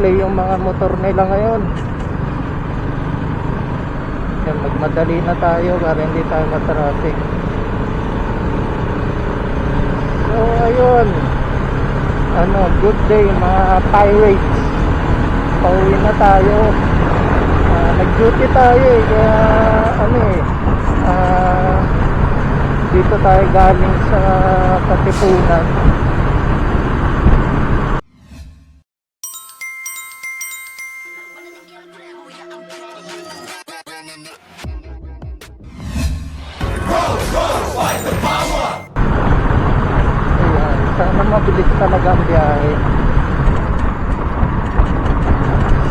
nag-play yung mga motor nila ngayon. Yan, magmadali na tayo para hindi tayo matraffic. So ayun, good day mga pirates. Pauwi na tayo. Nag-duty tayo kaya dito tayo galing sa Katipunan. Ayan, sana mabilis talaga ang biyahe.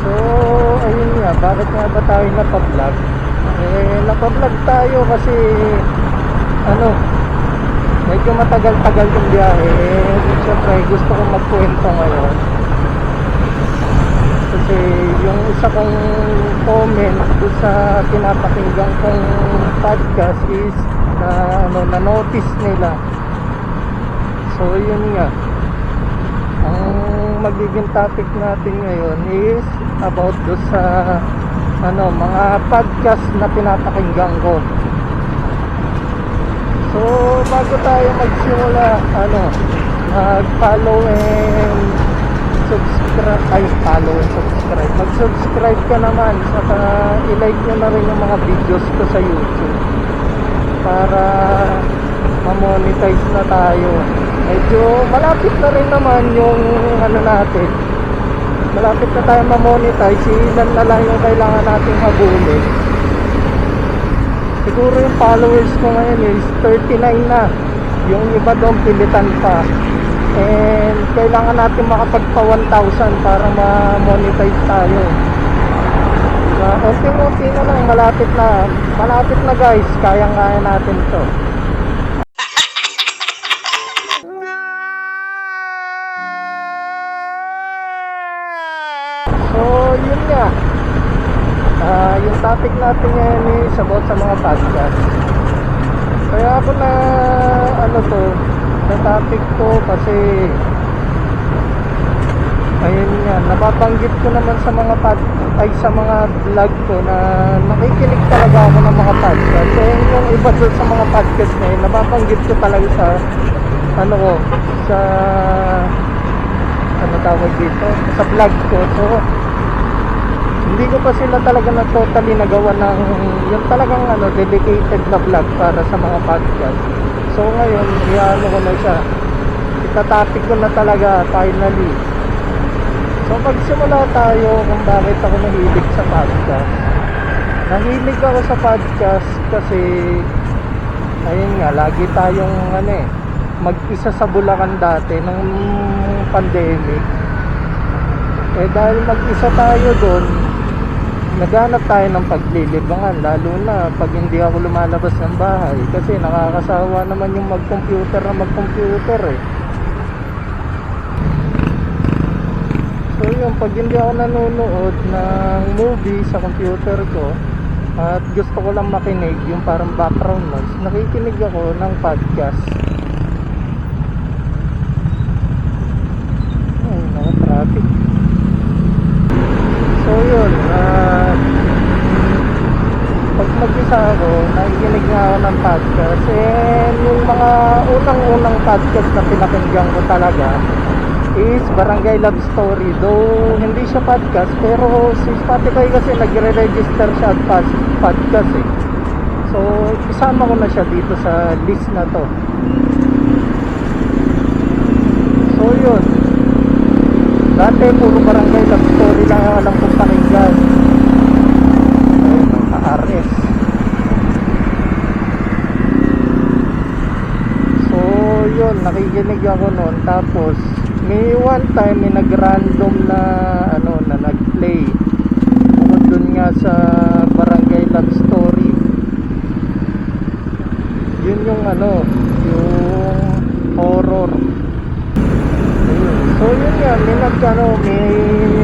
So ayun nga, bakit nga ba tayo napablog? Napablog tayo kasi medyo matagal-tagal yung biyahe. Siyempre gusto kong magkwento ngayon kasi yung isa kong comment doon sa pinapakinggan kong podcast is na notice nila. So yun nga, ang magiging topic natin ngayon is about doon sa mga podcast na pinapakinggan ko. So bago tayo magsimula, mag-follow and subscribe. Mag-subscribe ka naman, saka i-like nyo na rin yung mga videos ko sa YouTube para ma-monetize na tayo. Medyo malapit na rin naman yung natin. Malapit na tayo ma-monetize. Ilan na lang yung kailangan nating habulin. Siguro yung followers ko ngayon is 39 na. Yung iba doon pilitan pa. And kailangan natin makapagpa 1,000 para ma-monetize tayo. Unti-unti na lang, malapit na guys. Kayang-kaya natin to. So yun nga, yung topic natin ngayon is about sa mga podcast. Kaya ako na topic ko kasi ayun nga, nababanggit ko naman sa mga sa mga vlog ko na nakikinig talaga ako ng mga podcast. So yung iba sa mga podcast na yun, nababanggit ko talaga sa tawag dito, sa vlog ko. So hindi ko pa sila talaga na totally nagawa ng yung talagang dedicated na vlog para sa mga podcast. So ngayon, ko na siya. Itatopic ko na talaga finally. So magsimula tayo kung bakit ako nahilig sa podcast. Nahilig ako sa podcast kasi ayun nga, lagi tayong mag-isa sa Bulacan dati nung pandemic. Dahil mag-isa tayo doon, naghanap tayo ng paglilibangan, lalo na pag hindi ako lumalabas ng bahay kasi nakakasawa naman yung mag-computer. So yun, pag hindi ako nanonood ng movie sa computer ko at gusto ko lang makinig yung parang background noise, nakikinig ako ng podcast. Ay, naka-traffic. So yun, pag mag-isa ako, nakikinig nga ako ng podcast. And yung mga unang podcast na pinakinggan ko talaga is Barangay Love Story. Though hindi siya podcast, pero si Spotify kasi nagre-register siya at podcast eh. So isama ko na siya dito sa list na to. So yun, dati puro Barangay Love Story lang ang alam kong pakinggan. Ayun, RS. So yun, nakikinig ako noon. Tapos may one time may nag-random na nag-play bukod dun nga sa Barangay Love Story. Yun yung yung horror. So yun nga, may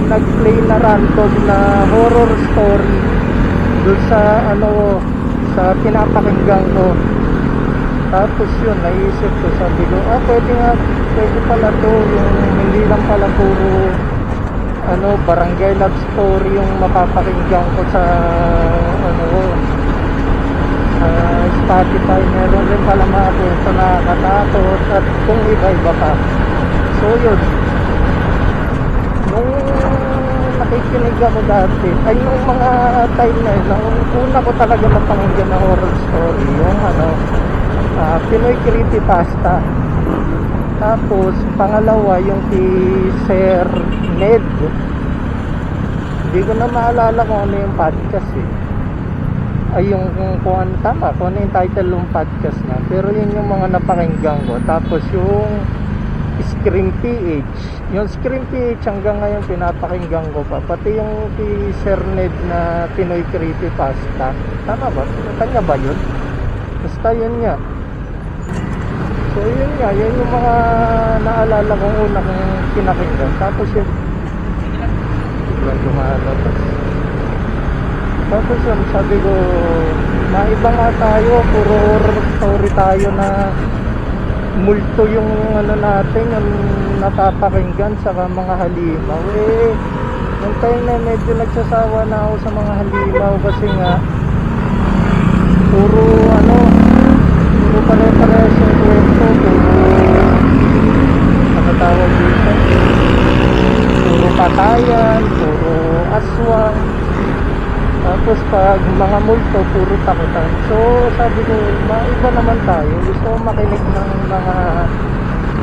nag-play na random na horror story dun sa sa pinapakinggan ko. Tapos yun, naisip ko, sabi ko, pwede pala to, yung hindi lang pala puro barangay love story yung mapapakinggan ko sa sa Spotify. Meron din pala mga kwento na nakakatakot at kung iba-iba pa. So yun, nung nakikinig ako dati ay nung mga time na yun, nung una ko talaga napakinggan na horror story yung Pinoy Creepypasta. Tapos pangalawa yung kay Sir Ned, hindi ko na maalala kung ano yung podcast ay yung kung ano tama, kung ano yung title ng podcast niya, pero yun yung mga napakinggan ko. Tapos yung Scream PH, yung Scream PH hanggang ngayon pinapakinggan ko pa, pati yung kay Sir Ned na Pinoy Creepypasta, tama ba? Kanya ba yun? Basta yun nga. So yun nga, yun yung mga naalala kong una kong pinakinggan. Tapos yun biglang lumalabas. Tapos yun, sabi ko maiba nga tayo, puro horror story tayo na multo yung natin, yung napapakinggan, saka mga halimaw. Nung time na medyo nagsasawa na ako sa mga halimaw kasi nga puro pare-parehas yung kwento, puro tawag dito, puro patayan, puro aswang. Tapos pag mga multo, puro takutan. So sabi ko, maiba naman tayo. Gusto ko makinig ng mga,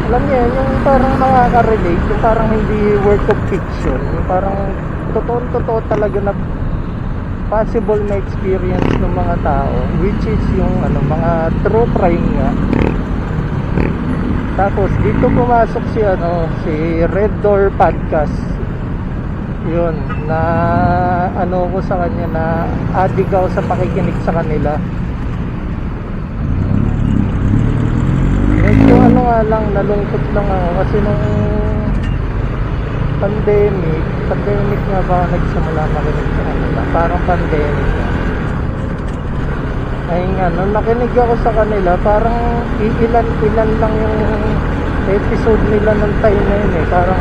alam niyo yung parang nakaka-relate, yung parang hindi work of fiction, yung parang totoo talaga na possible na experience ng mga tao, which is yung mga true crime nga. Tapos dito pumasok si Red Door Podcast. Yun, na ko sa kanya, na addict ako sa pakikinig sa kanila. Medyo nga lang, nalungkot lang ako kasi nung pandemic nga ba ako nagsimula makinig sa kanila, parang pandemic na. Ay nga, nung nakinig ako sa kanila, parang ilan lang yung episode nila ng time na yun parang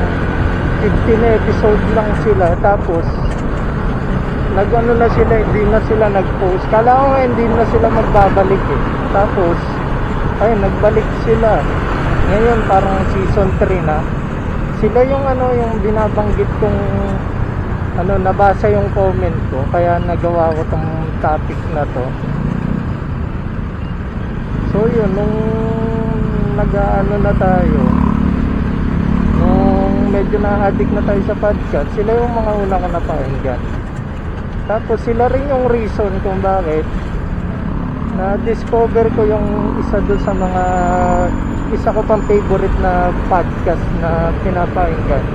15 episode lang sila. Tapos na sila, hindi na sila nag-post. Kala ko nga hindi na sila magbabalik Tapos nagbalik sila ngayon, parang season 3 na. Sila yung yung binabanggit kong nabasa yung comment ko, kaya nagawa ko tong topic na to. So yun, nung na tayo, nung medyo na-addict na tayo sa podcast, sila yung mga una ko napakinggan. Tapos sila rin yung reason kung bakit na-discover ko yung isa ko pang favorite na podcast na pinapakinggan.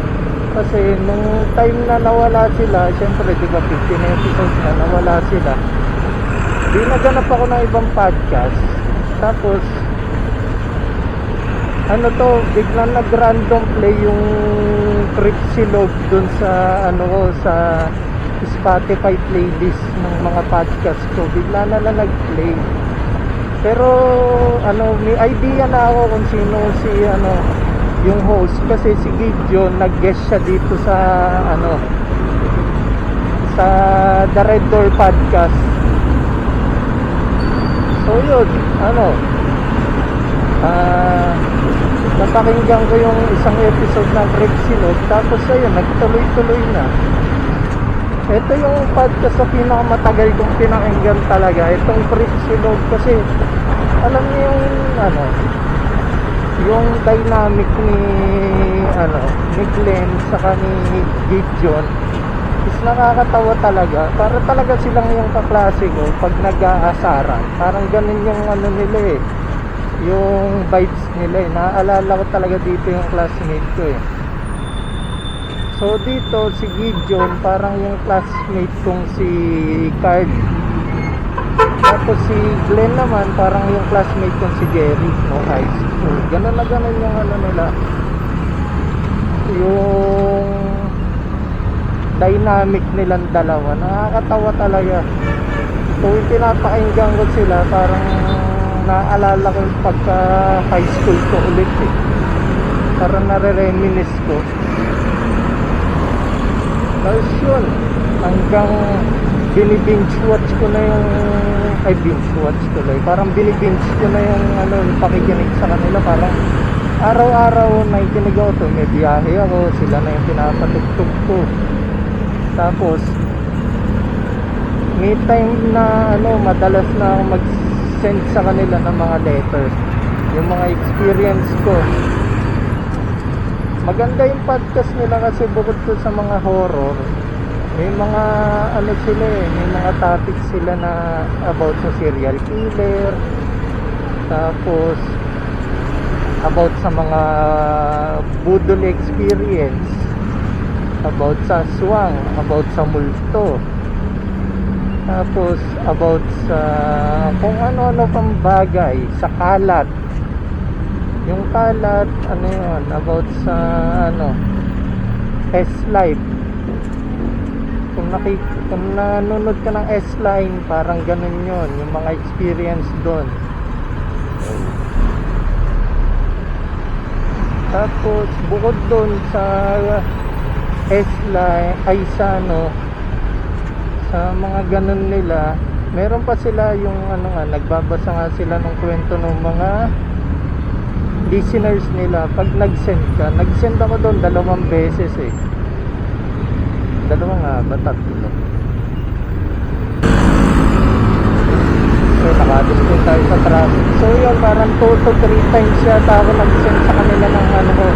Kasi nung time na nawala sila, syempre diba 15 episodes na nawala sila, di naganap ako ng ibang podcast. Tapos biglang nag-random play yung Cripsilog dun sa sa Spotify playlist ng mga podcast ko. Bigla na lang nag-play. Pero may idea na ako kung sino yung host, kasi si Gideon nag-guest siya dito sa sa The Red Door Podcast. So yun, napakinggan ko yung isang episode ng Cripsilog. Tapos ayun, nagtuloy-tuloy na. Ito yung podcast na pinakamatagal kong pinakinggan talaga, itong Cripsilog, kasi alam niyo yung dynamic ni Glenn saka ni Gideon is nakakatawa talaga. Para talaga silang yung kaklase ko pag nag-aasaran. Parang ganun yung nila yung vibes nila Naaalala ko talaga dito yung classmate ko So dito si Gideon parang yung classmate kong si Card. Tapos si Glenn naman parang yung classmate kong si Jerry no high school. Ganun na ganun yung nila. Yung dynamic nilang dalawa. Nakakatawa talaga. So pinapakinggan ko sila, parang naaalala ko yung pagka high school ko ulit Parang nare-reminisce ko. Tapos yun, hanggang binibinge watch ko na yung, ay binge watch tuloy, parang binibinge ko na yung ano, yung pakikinig sa kanila. Parang araw-araw nakikinig ako to, may biyahe ako, sila na yung pinapatugtog ko. Tapos may time na ano, madalas na ako mag-send sa kanila ng mga letters, yung mga experience ko. Maganda yung podcast nila kasi bukod to sa mga horror, may mga ano sila may mga topics sila na about sa serial killer, tapos about sa mga budol experience, about sa aswang, about sa multo, tapos about sa kung ano-ano pang bagay, sa kalat. Yung kalat, ano yun, about sa ano, S-Life. Kung nanonood ka ng S-Line, parang ganun yun, yung mga experience doon. Tapos bukod doon sa S-Line, ay sa ano, sa mga ganun nila, meron pa sila yung ano nga, nagbabasa nga sila ng kwento ng mga listeners nila. Pag nag-send ka, nag-send ako doon 2 beses eh. 2 nga ba, 3? So nakalis din tayo sa traffic. So yun, parang 2 to 3 times yata ako nag-send sa kanila ng ano ko,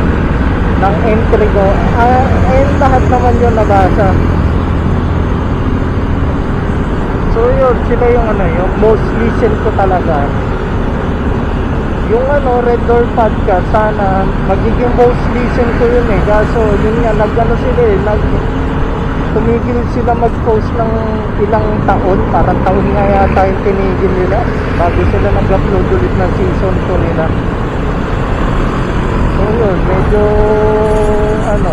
ng entry ko. Ayun, lahat naman yun nabasa. So yun, sila yung ano, yung most listen ko talaga. Yung ano, Red Door Podcast, sana magiging most listen ko yun eh. Kaso yun nga, nag-ano sila eh, tumigil sila mag-post ng ilang taon. Parang taon nga yata yung tinigil nila bago sila nag-upload ulit ng season 2 nila. So yun, medyo ano,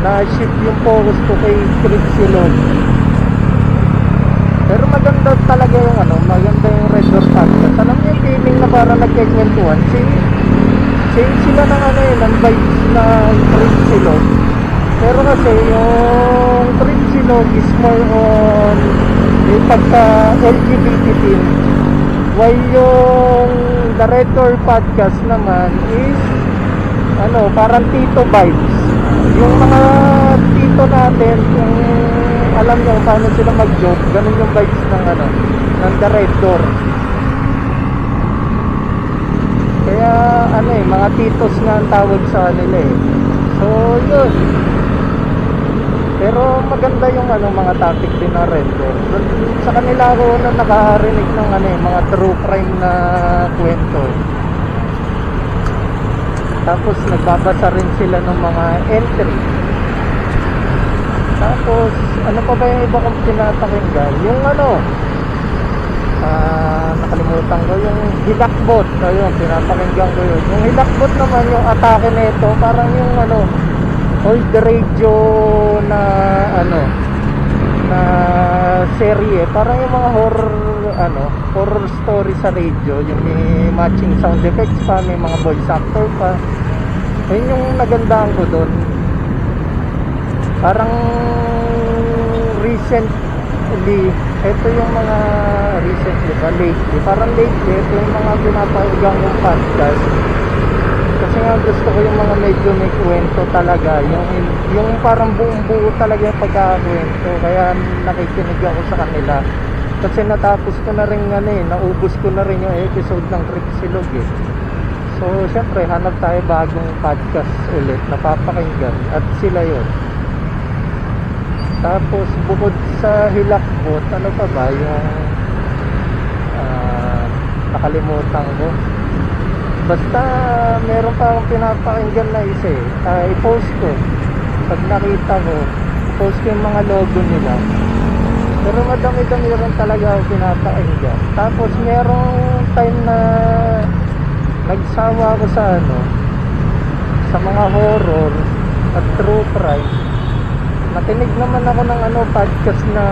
na-shift yung focus ko kay Trixie Lord. Pero maganda talaga yung ano, maganda yung Red Door Podcast. Alam niyo yung feeling na parang nagkikwentuhan. Same sila ng ano eh, ng vibes na Trixie Lord. Pero kasi yung Trixie Lord is more on yung pagka-LGBT team. While yung The Red Door Podcast naman is ano, parang tito vibes. Yung mga tito natin, yung alam nyo paano sila mag-joke, ganun yung vibes ng ano, ng The Red Door. Kaya ano eh, mga titos nga ang tawag sa kanila eh. So yun. Pero maganda yung ano, mga topic din ng Red Door. Sa kanila ako na nakarinig ng ano eh, mga true crime na kwento. Tapos nagbabasa rin sila ng mga entry. Tapos ano pa ba yung iba kong pinapakinggan? Yung ano, nakalimutan ko yung Hilakbot. Ayun, pinapakinggan ko yun. Yung Hilakbot naman, yung atake nito, parang yung ano, old radio na ano, na serye. Parang yung mga horror ano, horror story sa radio, yung may matching sound effects pa, may mga voice actor pa. Ayun yung nagandahan ko doon. Parang recently, ito yung mga recently ba, lately, parang lately, ito yung mga pinapakinggan kong podcast. Kasi nga gusto ko yung mga medyo may kwento talaga, yung parang buong buo talaga yung pagkakakwento. Kaya nakikinig ako sa kanila. Kasi natapos ko na rin ano eh, naubos ko na rin yung episode ng Trixilog eh. So syempre hanap tayo bagong podcast ulit na papakinggan, at sila yun. Tapos bukod sa Hilakbot, ano pa ba yung nakalimutan ko. Basta meron pa akong pinapakinggan na isa eh. I-post ko pag nakita ko, post ko yung mga logo nila. Pero madami-dami rin talaga ako pinapakinggan. Tapos merong time na nagsawa ako sa ano, sa mga horror at true crime. Nakinig naman ako ng ano, podcast na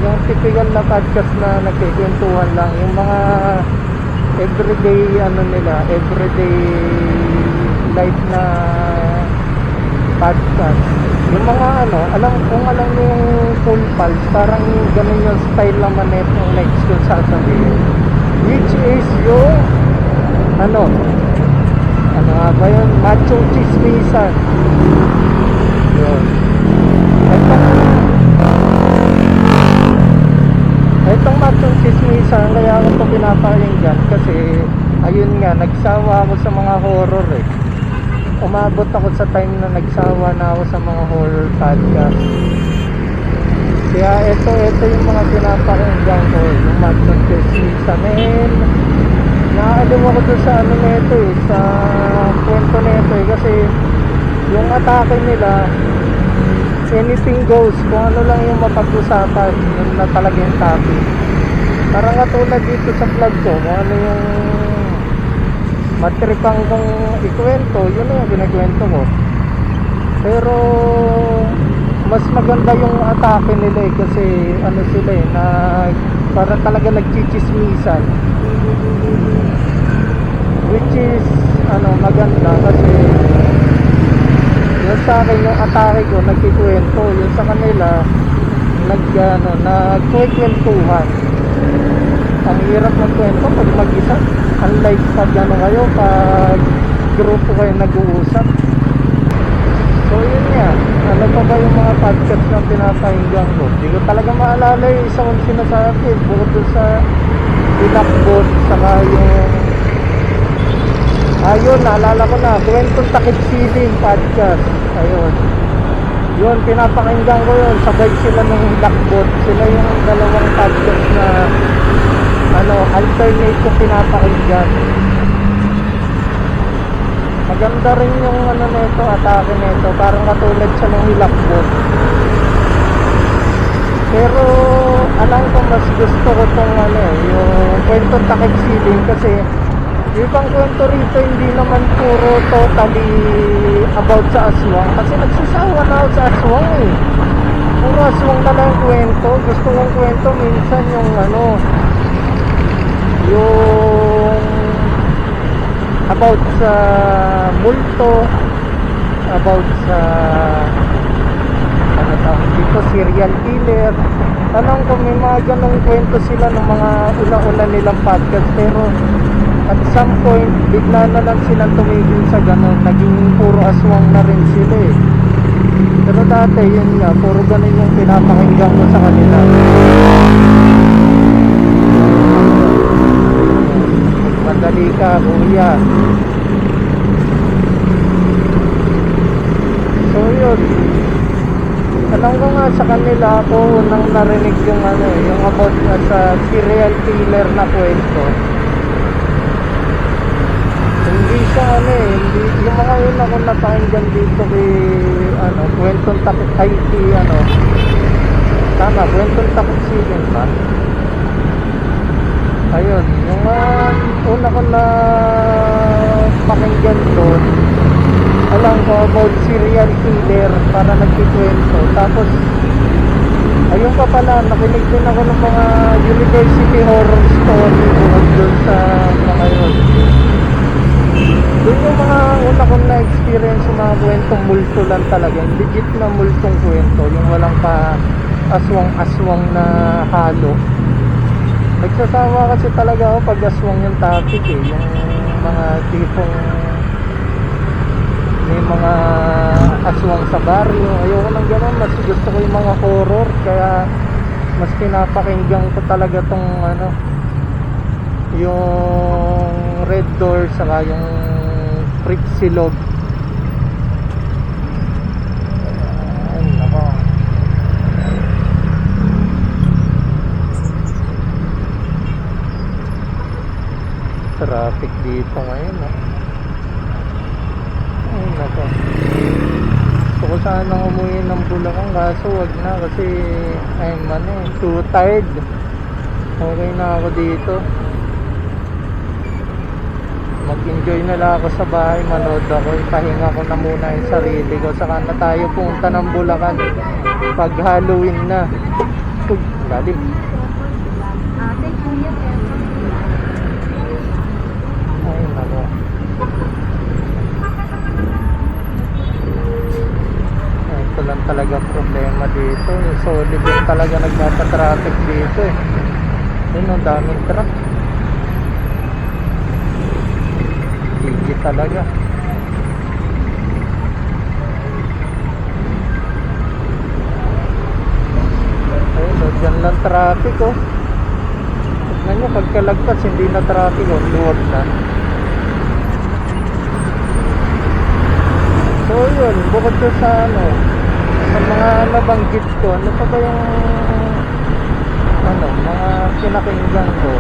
yung typical na podcast na nagkikwentuhan lang, yung mga everyday ano nila, everyday life na podcast. Yung mga ano, kung alam mo yung full pulse, parang ganun yung style naman nito next ko sasabihin. Which is yung ano nga ba yun? Macho chismisan. Yun. Itong macho chismisan, kaya ako ito pinapakinggan kasi ayun nga, nagsawa ako sa mga horror eh. Umabot ako sa time na nagsawa na ako sa mga horror podcast. Kaya ito yung mga pinapakinggan ko, yung macho chismisan. And nakakaliw ako doon sa ano nito eh, sa kwento nito eh, kasi yung atake nila, anything goes, kung ano lang yung mapag-usapan, yun na talaga yung topic. Parang katulad dito sa vlog ko, kung ano yung matripang kong ikwento, yun na yung binakwento ko. Pero mas maganda yung atake nila eh, kasi ano sila eh, para talaga nagchichismisan, which is maganda kasi yun sa akin yung atake ko nagkikwento, yun sa kanila nagkikwentuhan. Ang hirap magkwento pag mag-isa, unlike pag pag grupo kayo nag-uusap. So yun nga, ano pa ba yung mga podcast na pinapahinggan ko? Hindi ko talaga maalala yung isa kong sinasabi, bukod dun sa Ilakbot, saka yung ayun, naalala ko na, Kwentong Takip Siling podcast. Ayun, yun, pinapakinggan ko yun, sabay sila ng Ilakbot. Sila yung dalawang podcast na alternate ko pinapakinggan. Maganda rin yung nito, atake nito, parang katulad siya ng Hilakbot. Pero alam ko mas gusto ko tong yung Kwentong Takip Siling, kasi yung ibang kwento rito hindi naman puro totally about sa aswang, kasi nagsasawa na ako sa aswang eh. Puro aswang na lang kwento. Gusto kong kwento minsan yung yung about sa multo, about sa dito serial killer. Alam ko may mga ganong kwento sila ng mga una-una nilang podcast, pero at some point bigla na lang silang tumigil sa ganon, naging puro aswang na rin sila eh. Pero dati yun nga, puro ganon yung pinapakinggan ko sa kanila. Madali ka, kuya. So yun, alam ko nga sa kanila ako unang narinig yung yung about sa serial killer na kwento. Hindi siya hindi yung mga una kong napakinggan dito kay Kwentong Takip tama, Kwentong Takip Siling ba? Ayun, yung una ko na pakinggan doon, alam ko about serial killer, para nagkikwento. Tapos ayun pa pala, nakinig din ako ng mga university horror story bukod doon sa mga yun. Doon yung mga una kong na-experience yung mga kwentong multo lang talaga, legit na multong kwento, yung walang pa aswang-aswang na halo. Nagsasawa kasi talaga ako pag aswang yung topic eh, yung mga tipong may mga aswang sa baryo. Ayoko nang gano'n, mas gusto ko yung mga horror, kaya mas pinapakinggan ko talaga tong yung Red Door saka yung Fritsilog. Ay nako, traffic dito ngayon Ay nako, gusto ko sanang umuwi ng Bulacan, kaso wag na kasi I'm too tired. Okay na ako dito, mag-enjoy na lang ako sa bahay, manood ako, ipahinga ko na muna yung sarili ko, saka na tayo punta ng Bulacan pag Halloween na. Lalim. Ay nako, ito lang talaga problema dito. Solid din talaga nagpapatraffic dito eh. Yun, ang daming truck. Gigi talaga. Ayun, oh, dyan lang traffic oh. Tignan nyo, pagkalagpas hindi na traffic oh, luwag na. So yun, bukod doon sa ano, sa mga nabanggit ko, ano pa ba yung ano, mga pinakinggan ko?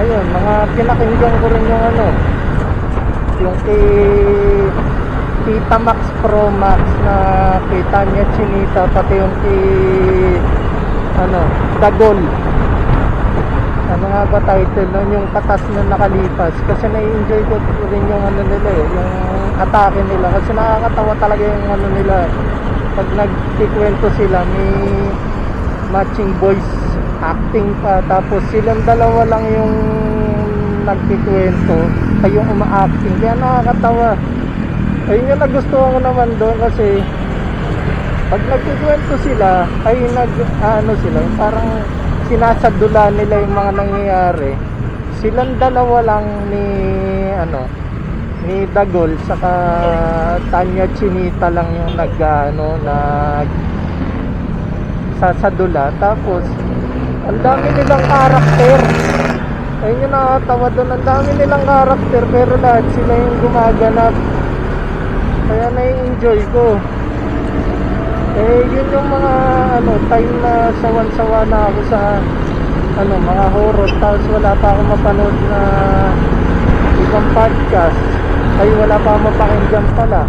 Ayun, mga pinakinggan ko rin yung ano, yung kay Tita Max Pro Max na kay Tanya Chinita, pati yung kay ano, Dagol. Ano nga ba title nun, yung katas na nakalipas, kasi na-enjoy ko rin yung ano nila eh, yung atake nila, kasi nakakatawa talaga yung ano nila pag nagkikwento sila, may matching voice acting pa, tapos silang dalawa lang yung nagkikwento ay yung uma-acting, kaya nakakatawa. Ayun yung nagustuhan ko naman doon, kasi pag nagkikwento sila ay ano sila, yung parang sinasadula nila yung mga nangyayari. Silang dalawa lang ni ano, ni Dagol saka Tanya Chinita lang yung nag sasadula, tapos ang dami nilang karakter. Ayun yung nakakatawa doon, ang dami nilang karakter pero lahat sila yung gumaganap, kaya na-enjoy ko. Eh yun yung mga ano, time na sawan-sawa na ako sa ano, mga horror, tapos wala pa akong mapanood na ibang podcast, ay wala pa akong mapakinggan pala.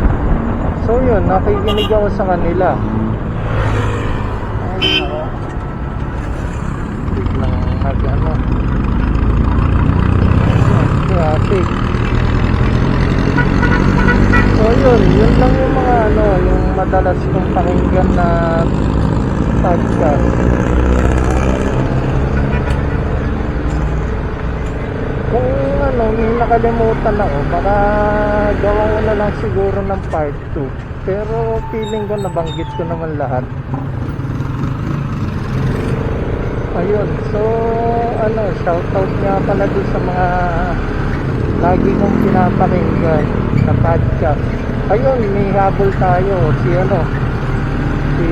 So yun, nakikinig ako sa kanila. Ay ako, biglang nag ano, traffic. So yun lang yung mga ano, yung madalas kong pakinggan na podcast. Kung ano, may nakalimutan ako, baka gawa ko na lang siguro ng part 2. Pero feeling ko nabanggit ko naman lahat. Ayun, so ano, shoutout nga pala doon sa mga lagi kong pinapakinggan na podcast. Ayun, may habol tayo, si ano, si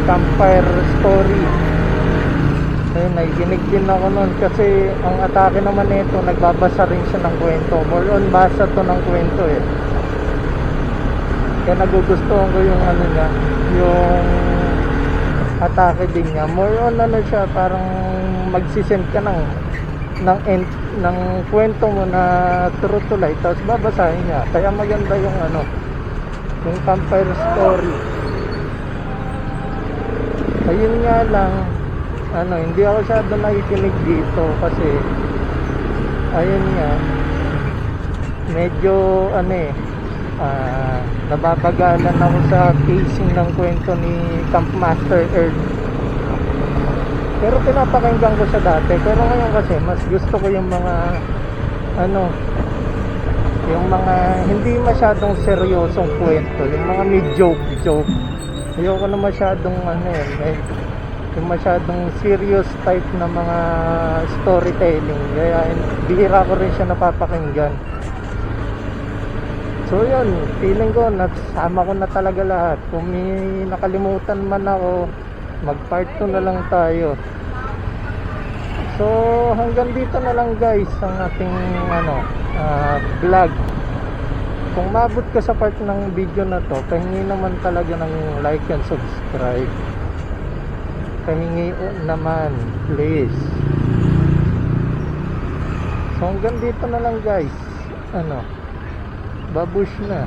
Campfire Story. Ayun, nakikinig din ako nun, kasi ang atake naman nito, nagbabasa rin siya ng kwento. More on basa to ng kwento eh. Kaya nagugustuhan ko yung ano niya, yung atake din niya. More on ano siya, parang magsisend ka ng kwento mo na true to life, tapos babasahin niya. Kaya maganda yung ano, yung Campfire Story. Ayun nga lang, ano, hindi ako masyado nakikinig dito kasi ayun nga, medyo ano eh, nababagalan ako sa pacing ng kwento ni Campmaster Earth. Pero pinapakinggan ko siya dati, pero ngayon kasi mas gusto ko yung mga ano, yung mga hindi masyadong seryosong kwento, yung mga may joke. Ayoko na masyadong ano eh, yung masyadong serious type na mga storytelling, kaya bihira ko rin siya napapakinggan. So yun, feeling ko nasama ko na talaga lahat. Kung may nakalimutan man ako, mag part 2 na lang tayo. So hanggang dito na lang guys ang ating ano, vlog. Kung mabot ka sa part ng video na to, pahingi naman talaga ng like and subscribe. Pahingi naman, please. So hanggang dito na lang guys. Ano, babush na.